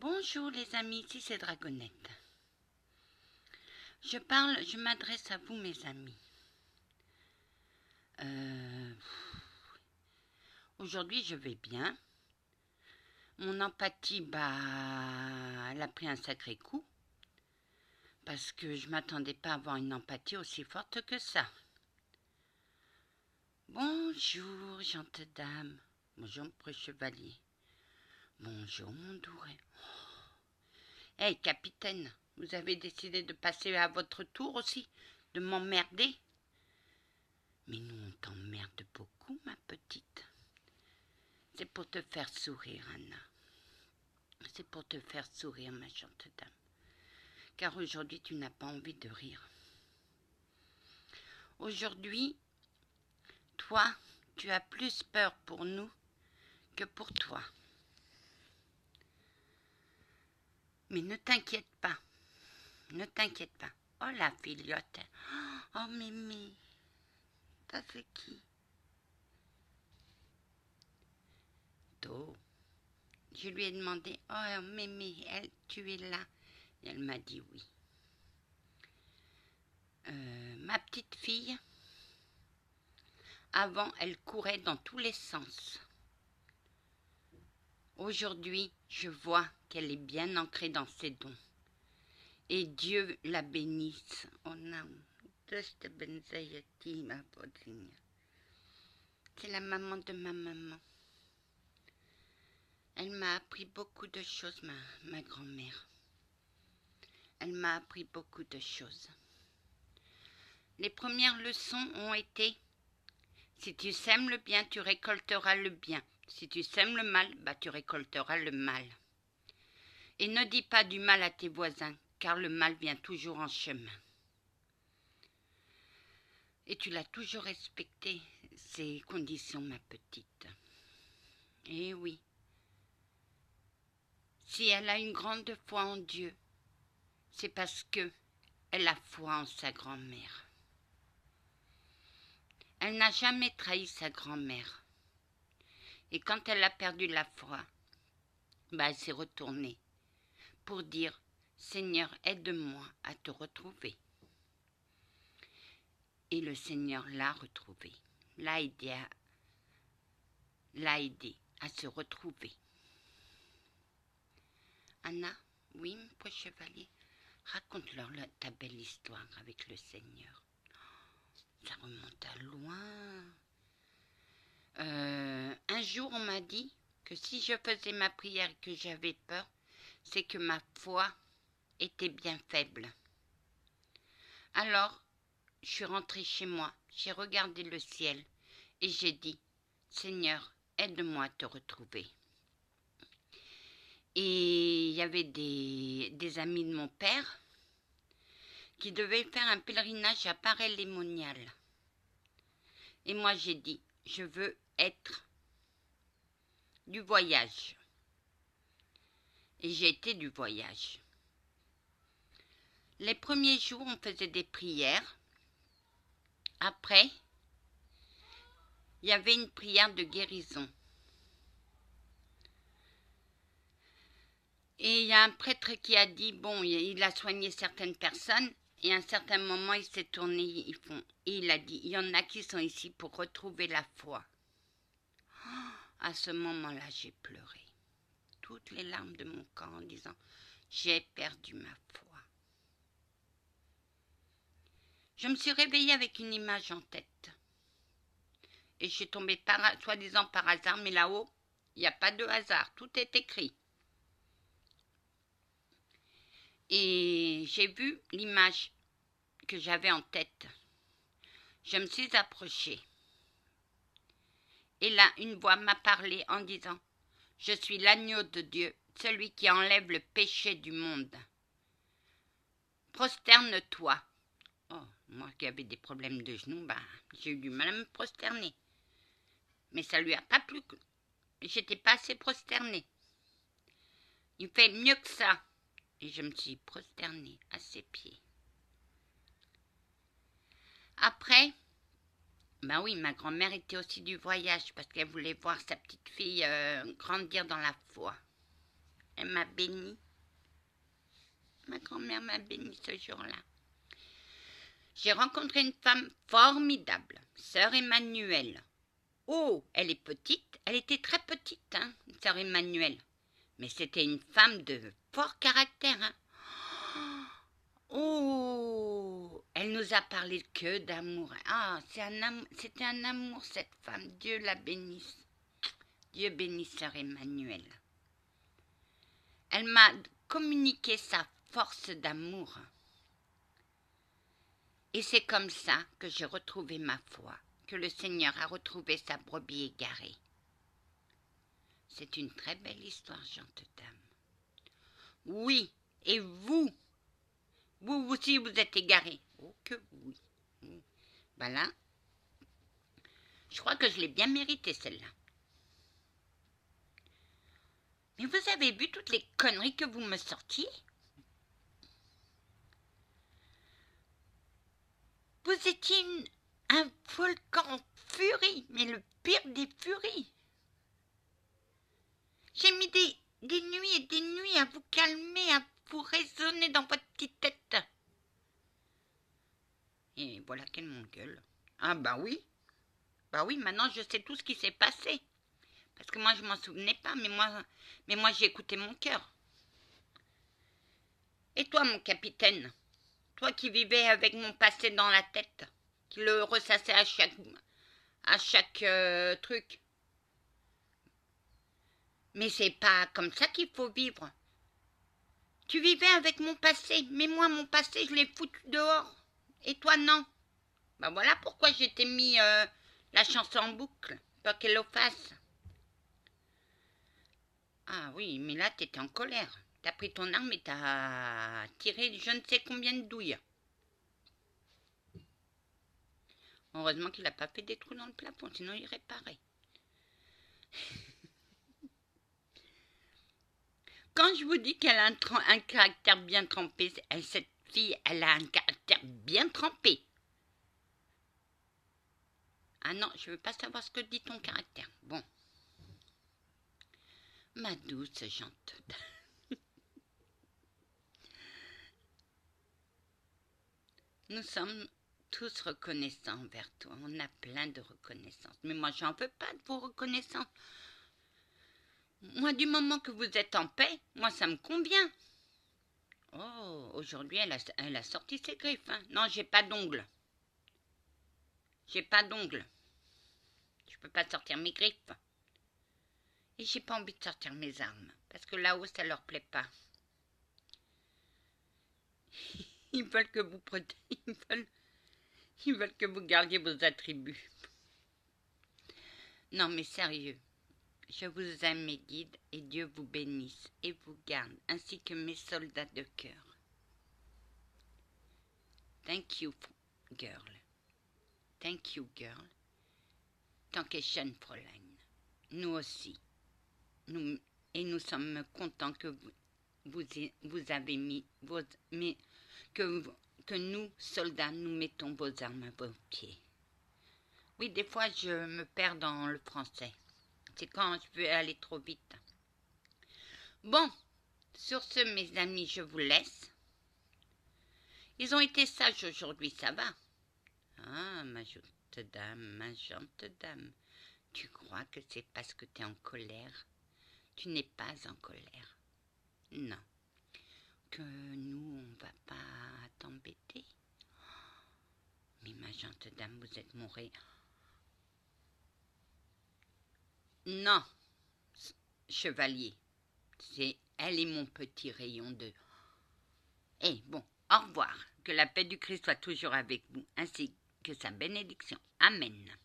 Bonjour les amis, ici c'est Dragonette. Je m'adresse à vous mes amis. Aujourd'hui je vais bien. Mon empathie, elle a pris un sacré coup. Parce que je m'attendais pas à avoir une empathie aussi forte que ça. Bonjour, gentille dame. Bonjour, preux chevalier. Bonjour, mon douret. Hey, capitaine, vous avez décidé de passer à votre tour aussi, de m'emmerder? Mais nous, on t'emmerde beaucoup, ma petite. C'est pour te faire sourire, Anna. C'est pour te faire sourire, ma gentille dame. Car aujourd'hui, tu n'as pas envie de rire. Aujourd'hui, toi, tu as plus peur pour nous que pour toi. Mais ne t'inquiète pas. Ne t'inquiète pas. Oh, la filiote. Oh, Mémé. Ça, c'est qui? To. Je lui ai demandé, oh, Mémé, tu es là? Et elle m'a dit oui. Ma petite fille, avant, elle courait dans tous les sens. Aujourd'hui, je vois qu'elle est bien ancrée dans ses dons. Et Dieu la bénisse. Oh non, c'est la maman de ma maman. Elle m'a appris beaucoup de choses, ma grand-mère. Elle m'a appris beaucoup de choses. Les premières leçons ont été: si tu sèmes le bien, tu récolteras le bien. Si tu sèmes le mal, tu récolteras le mal. Et ne dis pas du mal à tes voisins, car le mal vient toujours en chemin. Et tu l'as toujours respecté, ces conditions, ma petite. Eh oui. Si elle a une grande foi en Dieu, c'est parce que elle a foi en sa grand-mère. Elle n'a jamais trahi sa grand-mère. Et quand elle a perdu la foi, elle s'est retournée pour dire: Seigneur, aide-moi à te retrouver. Et le Seigneur l'a retrouvée, l'a aidé à se retrouver. Anna, oui, mon preux chevalier, raconte-leur ta belle histoire avec le Seigneur. Ça remonte à loin. Un jour, on m'a dit que si je faisais ma prière et que j'avais peur, c'est que ma foi était bien faible. Alors, je suis rentrée chez moi, j'ai regardé le ciel et j'ai dit: Seigneur, aide-moi à te retrouver. Et il y avait des amis de mon père qui devaient faire un pèlerinage à Paray-les-Monial. Et moi j'ai dit: je veux être du voyage. Et j'ai été du voyage. Les premiers jours, on faisait des prières. Après, il y avait une prière de guérison. Et il y a un prêtre qui a dit, il a soigné certaines personnes, et à un certain moment, il s'est tourné, et il a dit: il y en a qui sont ici pour retrouver la foi. À ce moment-là, j'ai pleuré toutes les larmes de mon corps en disant: j'ai perdu ma foi. Je me suis réveillée avec une image en tête. Et je suis tombée soi-disant par hasard, mais là-haut, il n'y a pas de hasard, tout est écrit. Et j'ai vu l'image que j'avais en tête. Je me suis approchée. Et là, une voix m'a parlé en disant: je suis l'agneau de Dieu, celui qui enlève le péché du monde. Prosterne-toi. Oh, moi qui avais des problèmes de genoux, j'ai eu du mal à me prosterner. Mais ça lui a pas plu. J'étais pas assez prosternée. Il fait mieux que ça. Et je me suis prosternée à ses pieds. Après, oui, ma grand-mère était aussi du voyage parce qu'elle voulait voir sa petite fille grandir dans la foi. Elle m'a béni. Ma grand-mère m'a béni ce jour-là. J'ai rencontré une femme formidable, sœur Emmanuelle. Oh, elle est petite, elle était très petite, hein, sœur Emmanuelle. Mais c'était une femme de fort caractère, hein. Oh, elle nous a parlé que d'amour. Ah, c'était un amour, cette femme. Dieu la bénisse. Dieu bénisse sœur Emmanuelle. Elle m'a communiqué sa force d'amour. Et c'est comme ça que j'ai retrouvé ma foi, que le Seigneur a retrouvé sa brebis égarée. C'est une très belle histoire, gente dame. Oui, et vous aussi vous êtes égaré. Oh que oui. Ben là, je crois que je l'ai bien mérité celle-là. Mais vous avez vu toutes les conneries que vous me sortiez? Vous étiez un volcan en furie, mais le pire des furies. J'ai mis des nuits et des nuits à vous calmer, à vous raisonner dans votre petite tête. Et voilà qu'elle m'engueule. Ah bah oui, maintenant je sais tout ce qui s'est passé. Parce que moi je m'en souvenais pas, mais moi j'ai écouté mon cœur. Et toi mon capitaine, toi qui vivais avec mon passé dans la tête, qui le ressassais à chaque truc. Mais c'est pas comme ça qu'il faut vivre. Tu vivais avec mon passé, mais moi mon passé je l'ai foutu dehors. Et toi non. Ben voilà pourquoi j'ai t'ai mis la chanson en boucle, pour qu'elle le fasse. Ah oui, mais là t'étais en colère. T'as pris ton arme et t'as tiré je ne sais combien de douilles. Heureusement qu'il n'a pas fait des trous dans le plafond, sinon il réparait. Quand je vous dis qu'elle a un caractère bien trempé, cette fille, elle a un caractère bien trempé. Ah non, je veux pas savoir ce que dit ton caractère. Bon. Ma douce gente. Nous sommes tous reconnaissants envers toi. On a plein de reconnaissance. Mais moi, j'en veux pas de vos reconnaissances. Moi, du moment que vous êtes en paix, moi, ça me convient. Oh, aujourd'hui, elle a sorti ses griffes. Hein. Non, j'ai pas d'ongles. J'ai pas d'ongles. Je peux pas sortir mes griffes. Et j'ai pas envie de sortir mes armes. Parce que là-haut, ça leur plaît pas. Ils veulent que vous preniez... Ils veulent que vous gardiez vos attributs. Non, mais sérieux. Je vous aime, mes guides, et Dieu vous bénisse et vous garde, ainsi que mes soldats de cœur. Thank you, girl. Thank you, girl. Dankeschön, Fräulein. Nous aussi. Nous sommes contents que vous avez mis que nous, soldats, nous mettons vos armes à vos pieds. Oui, des fois, je me perds dans le français. C'est quand je veux aller trop vite. Bon, sur ce, mes amis, je vous laisse. Ils ont été sages aujourd'hui, ça va? Ah, ma gentille dame, tu crois que c'est parce que tu es en colère? Tu n'es pas en colère. Non. Que nous, on va pas t'embêter. Mais ma gentille dame, vous êtes mon ré... Non, chevalier. Elle est mon petit rayon de... Eh bon, au revoir. Que la paix du Christ soit toujours avec vous, ainsi que sa bénédiction. Amen.